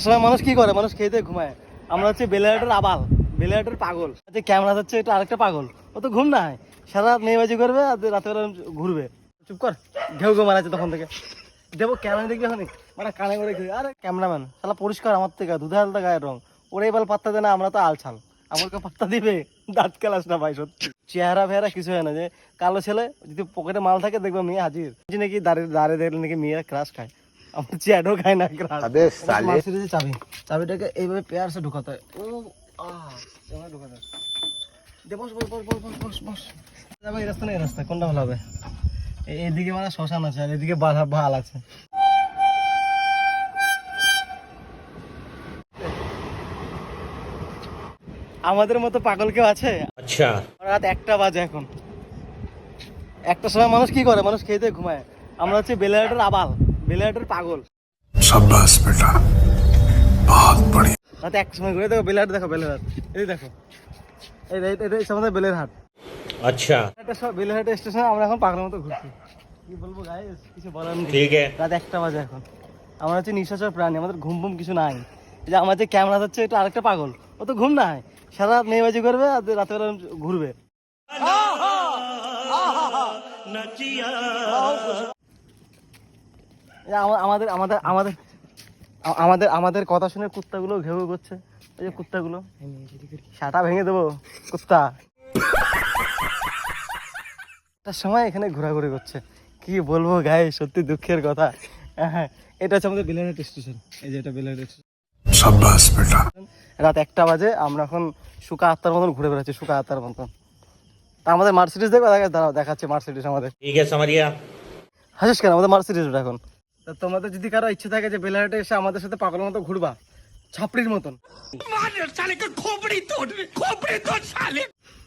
সময় মানুষ কি করে, মানুষ খেতে ঘুমায়। আমরা হচ্ছে বেলাহাটের আবাল, বেলাহাটের পাগল। ক্যামেরা হচ্ছে এটা আরেকটা পাগল, ও তো ঘুম না হয়, সারা রাত মেয়েবাজি করবে আর রাতে বেলা ঘুরবে। চুপ কর, ঘেউ ঘেউ মারাচ্ছে তখন থেকে। দেবো ক্যামেরা দেখবি এখন মানে কানে করে ঘুরে। আরে ক্যামেরাম্যান শালা পরিষ্কার আমার থেকে, দুধে আলতা গায়ের রং, ওরে এবার পাত্তা দেয় না, আমরা তো আলছাল, আমাকে পাত্তা দিবে? দাঁত কেলাস না ভাই, সত্যি চেহারা ফেহারা কিছু হয় না। যে কালো ছেলে যদি পকেটে মাল থাকে দেখবে মেয়ে হাজির। নাকি দাঁড়িয়ে দেখলে নাকি মেয়েরা ক্রাশ খায়, আমার চ্যাটও খায় না ক্রাশ। চাবি, চাবিটাকে এইভাবে পেয়ারসে ঢুকাতে হয়। ও ঢুকাতে হয়। বস বস বস বস বস বস যাবো। এই রাস্তা না এই রাস্তা, কোনটা ভালো হবে? এদিকে মানে শ্মশান আছে আর এদিকে ভাল আছে। আমাদের মতো পাগল কেউ আছে? আচ্ছা, রাত 1টা বাজে এখন। 1টার সময় মানুষ কি করে, মানুষ খেতে ঘুমায়। আমরা হচ্ছে বেলাহাটের আবাল, বেলাহাটের পাগল। শাবাশ বেটা, বহুত বড়িয়া। রাত 1টার সময় ঘুরে দেখো বেলাহাট, দেখো বেলাহাট, এই দেখো, এই আমাদের বেলাহাট। আচ্ছা, বেলাহাট স্টেশনে আমরা এখন পাগলের মতো ঘুরছি। কি বলবো গাইস, কিছু বলার নেই। ঠিক আছে, রাত 1টা বাজে এখন। আমরা হচ্ছে নিশাচর প্রাণী, আমাদের ঘুম ঘুম কিছু নাই। যে আমার যে ক্যামেরা হচ্ছে এটা আরেকটা পাগল, ও তো ঘুম না হয়, সারা রাত মেয়েবাজি করবে আর রাতে বেলা ঘুরবে। আমাদের আমাদের আমাদের আমাদের আমাদের কথা শুনে কুত্তাগুলো ঘেউ করছে। এই যে কুত্তাগুলো, সাটা ভেঙে দেবো কুত্তা। তার সময় এখানে ঘোরাঘুরি করছে। কি বলবো গায়ে, সত্যি দুঃখের কথা। হ্যাঁ, এটা হচ্ছে আমাদের বেলাহাট স্টেশন। এই যে এটা বেলাহাট স্টেশন। শাবাশ বেটা। রাত 1টা বাজে, আমরা এখন শুকা আত্মার মতন ঘুরে বেড়াচ্ছি, শুকা আত্মার মতন। তা আমাদের মার্সিডিজ দেখবে, দাঁড়াও দেখাচ্ছে মার্সিডিজ আমাদের। ঠিক আছে সামারিয়া, হাসিস কেন? আমাদের মার্সিডিজ ওটা এখন। তা তোমাদের যদি কারো ইচ্ছে থাকে যে বেলাহাটে এসে আমাদের সাথে পাগলের মতো ঘুরবা, ছাপড়ির মতন,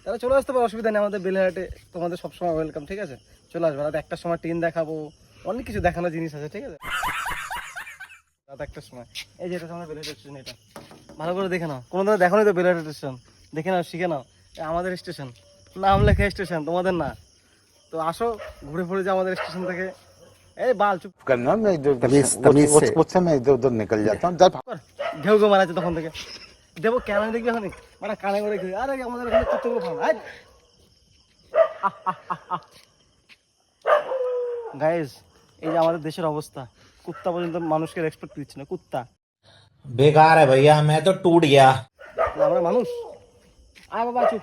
তাহলে চলে আসতে পারো, অসুবিধা নেই। আমাদের বেলাহাটে তোমাদের সবসময় ওয়েলকাম, ঠিক আছে? চলে আসবে। রাত 1টার সময় ট্রেন দেখাবো, অনেক কিছু দেখানোর জিনিস আছে, ঠিক আছে? রাত 1টার সময় এই যে এটা আমাদের বেলাহাট স্টেশন, এটা ভালো করে দেখে নাও। কোনো দিন দেখো নি তো বেলাহাট স্টেশন? দেখে নাও, শিখে নাও। আমাদের স্টেশন, নাম লেখা স্টেশন, তোমাদের না। তো আসো, ঘুরে ফুরে যাও আমাদের স্টেশন থেকে। এই বাল চুপ করনা, मैं इधर उधर निकल जाता हूं। ঘেউ ঘেউ মারাচ্ছে তখন থেকে। দেবো ক্যামেরা দেখবি এখন মানে কানে করে ঘুরে। আরে আমাদের এখানে কুত্তাগুলো ভালো গাইস। এই যে আমাদের দেশের অবস্থা, কুত্তা পর্যন্ত মানুষকে রেসপেক্ট দিচ্ছে না। কুত্তা বেকার है भैया, मैं तो टूट गया। আমরা মানুষ। আয় বাবা চুপ।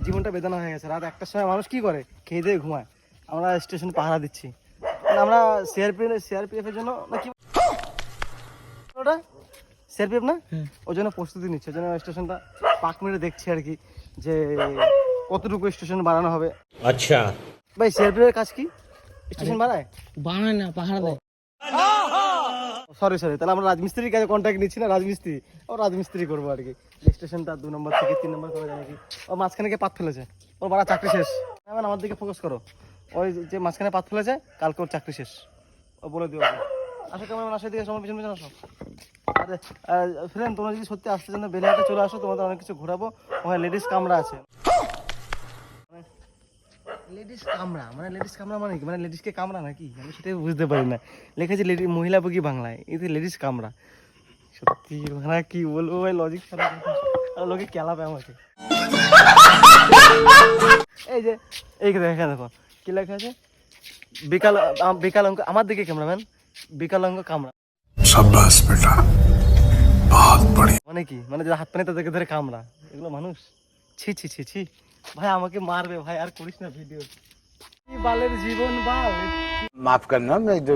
জীবনটা বেদনা হয়ে গেছে। রাত 1টার সময় মানুষ কি করে, খেয়ে দিয়ে ঘুমায়। আমরা স্টেশন পাহারা দিচ্ছি, আমরা সিআরপিএফ এর জন্য নাকি ওটা সিআরপিএফ না, ওই জন্য প্রস্তুতি নিচ্ছে। ওই জন্য স্টেশনটা পাক মেরে দেখছি আর কি, যে কতটুকু স্টেশন বাড়ানো হবে। আচ্ছা ভাই, সিআরপিএফ এর কাজ কি? স্টেশন বাড়ায় না, পাহারা দেয়। সরি, তাহলে আমরা রাজমিস্ত্রির কাছে কন্ট্যাক্ট নিচ্ছি না, রাজমিস্ত্রি করবো আর কি। স্টেশনটা 2 নম্বর থেকে 3 নম্বর করা যায় নাকি। ও মাঝখানে গিয়ে পাত ফেলেছে, ওর বাড়া চাকরি শেষ। আমার দিকে ফোকাস করো। ওই যে মাঝখানে পাত ফেলেছে, কালকে ওর চাকরি শেষ, ও বলে দিও। আসো কেমন, আসো দিকে সময় পিছন আসো। আরে ফ্রেন্ড, তোমরা যদি সত্যি আসতে চান বেলাহাটে চলে আসো, তোমাদের অনেক কিছু ঘোরাবো। ওখানে লেডিস কামরা আছে। লেডিস কামরা মানে কি? মানে লেডিসকে কামরা নাকি? আমি সেটাই বুঝতে পারি না। লেখেছে মহিলা বগি বাংলায়, এই যে লেডিস কামরা। সত্যি মানে কি বলবো ভাই, লজিক ছাড়া লোকে কেলাবে আমাকে। এই যে এখানে দেখো কি লেখা আছে, বিকালাঙ্গ। আমার দিকে ক্যামেরাম্যান, বিকালাঙ্গ কামরা। শাবাশ বেটা, বহুত বড়িয়া। মানে কি? মানে যারা হাত পানি তাদেরকে ধরে কামরা, এগুলো মানুষ? ছি ছি ছি ছি ভাই, আমাকে মারবে ভাই, আর করিস না ভিডিও। বালের জীবন বাল। মাফ করনা, मैं इधर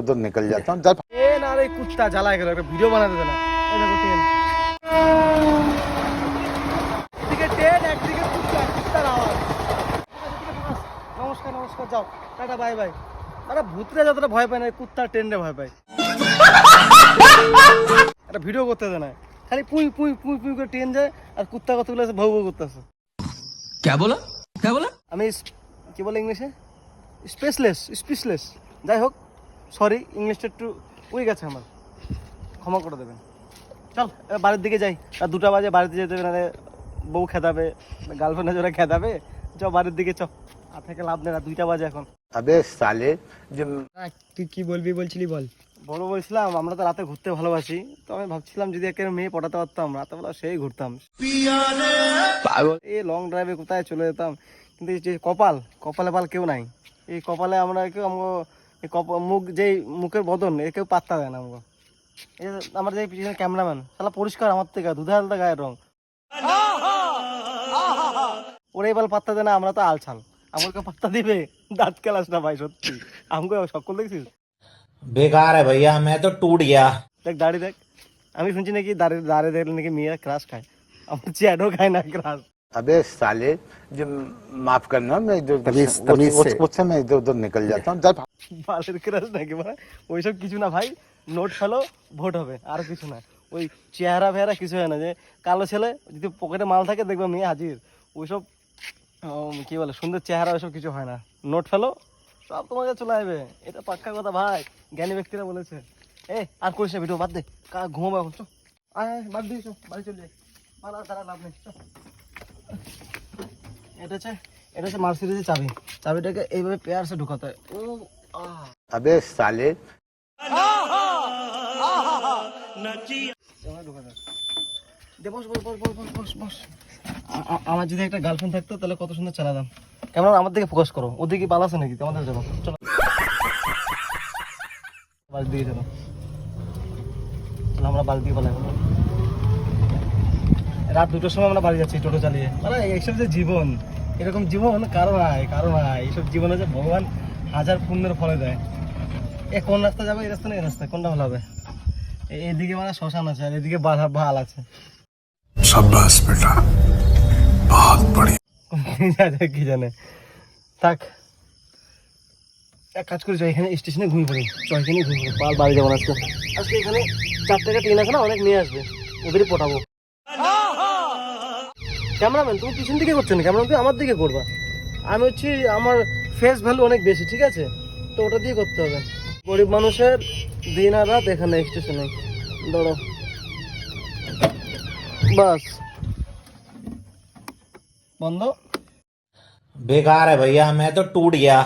उधर निकल जाता हूं। এ না রে, কুত্তা জ্বালায় গেল, একটা ভিডিও বানাতে দে না। এই দেখো ট্রেন, এদিকে ট্রেন, একদিকে কুত্তার আওয়াজ। নমস্কার, যাও, টাটা, বাই বাই। আরে ভূতরে যতটা ভয় পায় না, কুত্তা ট্রেনে ভয় পায়। একটা ভিডিও করতে দে না, খালি পুই পুই পুই পুই করে ট্রেন যায়, আর কুত্তা কতগুলো আছে ভৌ ভৌ করতেছে। কে বলো আমি কি বলে ইংলিশে, স্পিচলেস। যাই হোক, সরি, ইংলিশটা একটু উইক আছে আমার, ক্ষমা করে দেবেন। চল বাড়ির দিকে যাই, আর 2টা বাজে, বাড়িতে যেতে হবে, নাহলে বউ খেদাবে, গার্লফ্রেন্ডে জোরে খেদাবে। চ বাড়ির দিকে চ, আর থেকে লাভ নেই, 2টা বাজে এখন। अबे साले जो তুই কি বলবি বলছিলি বল। বড় বলছিলাম আমরা তো রাতে ঘুরতে ভালোবাসি, তো আমি ভাবছিলাম যদি একটা মেয়ে পটাতে পারতাম রাতে বেলা সেই ঘুরতাম, এই লং ড্রাইভে কোথায় চলে যেতাম। কিন্তু এই যে কপালে পাল কেউ নাই। এই কপালে আমরা কেউ এই মুখ যেই মুখের বদন এ কেউ পাত্তা দেয় না আমাকে। এই যে আমার যে পিছনে ক্যামেরাম্যান শালা পরিষ্কার আমার থেকে দুধে আলতা গায়ের রং, ওরে এবার পাত্তা দেয় না, আমরা তো আলছাল, আমাকে পাত্তা দিবে দাঁত কেলাস না ভাই সত্যি। আমাকে সকল দেখছিস बेकार है भैया, मैं तो टूट गया। দেখ দাড়ি দেখ, আমি শুনছি নাকি দাড়ি দেখলে নাকি মেয়েরা ক্রাশ খায়, আমার চ্যাডও খায় না ক্রাশ। अबे साले जो माफ करना, मैं इधर उससे मैं इधर उधर निकल जाता हूँ। বালের ক্রাশ নাকি মানে ওইসব কিছু না ভাই, নোট ফেলো ভোট হবে আর কিছু না। ওই চেহারা ফেহারা কিছু হয় না, যে কালো ছেলে যদি পকেটে মাল থাকে দেখবে মেয়ে হাজির, ওইসব কি বলে সুন্দর চেহারা ওইসব কিছু হয় না। নোট ফেলো সব তোমাকে চলে আসবে, এটা পাক্কা কথা ভাই, জ্ঞানী ব্যক্তিরা বলেছে। আর করিস না ভিডিও, বাদ দে, ঘুমাবো এখন, চো আয় বাদ দিস, বাড়ি চলে যাই, তারা লাভ নেই। এটা হচ্ছে মার্সিডিজের চাবিটাকে এইভাবে পেয়ারসে ঢুকাতে হয়। ও अबे साले আমার যদি একটা গার্লফ্রেন্ড থাকতো তাহলে কত সুন্দর চালাতাম। কেমন আমার দিকে ফোকাস করো, ওদিকে পাল আছে নাকি তোমাদের জন্য, চলো বাড়ির দিকে চলো, চলো আমরা বাড়ির দিকে পালাই। রাত 2টার সময় আমরা বাড়ি যাচ্ছি টোটো চালিয়ে, মানে এইসব যে জীবন, এরকম জীবন কারো নাই এইসব জীবনে যে ভগবান হাজার পুণ্যের ফলে দেয়। কোন রাস্তা যাবে, এই রাস্তা না এই রাস্তা, কোনটা ভালো হবে? এদিকে মানে শ্মশান আছে আর এদিকে ভাল আছে। शाबाश बेटा, बहुत बढ़िया। কি জানে, থাক এক কাজ করি, এখানে স্টেশনে ঘুমিয়ে পড়ি, এখানে ঘুমিয়ে পড়ি, বাড়ি যাবো না আজকে এখানে 4 টাকা ট্রেন আছে না, অনেক নিয়ে আসবে, ওদেরই পটাবো। ক্যামেরাম্যান তুমি পিছন দিকে করছো না, ক্যামেরাম্যান তুমি আমার দিকে করবা, আমি হচ্ছি আমার ফেস ভ্যালু অনেক বেশি, ঠিক আছে? তো ওটা দিয়ে করতে হবে। গরিব মানুষের দিন আর রাত এখানে স্টেশনে, ধরো বাস বন্ধ। बेकार है भैया, मैं तो टूट गया।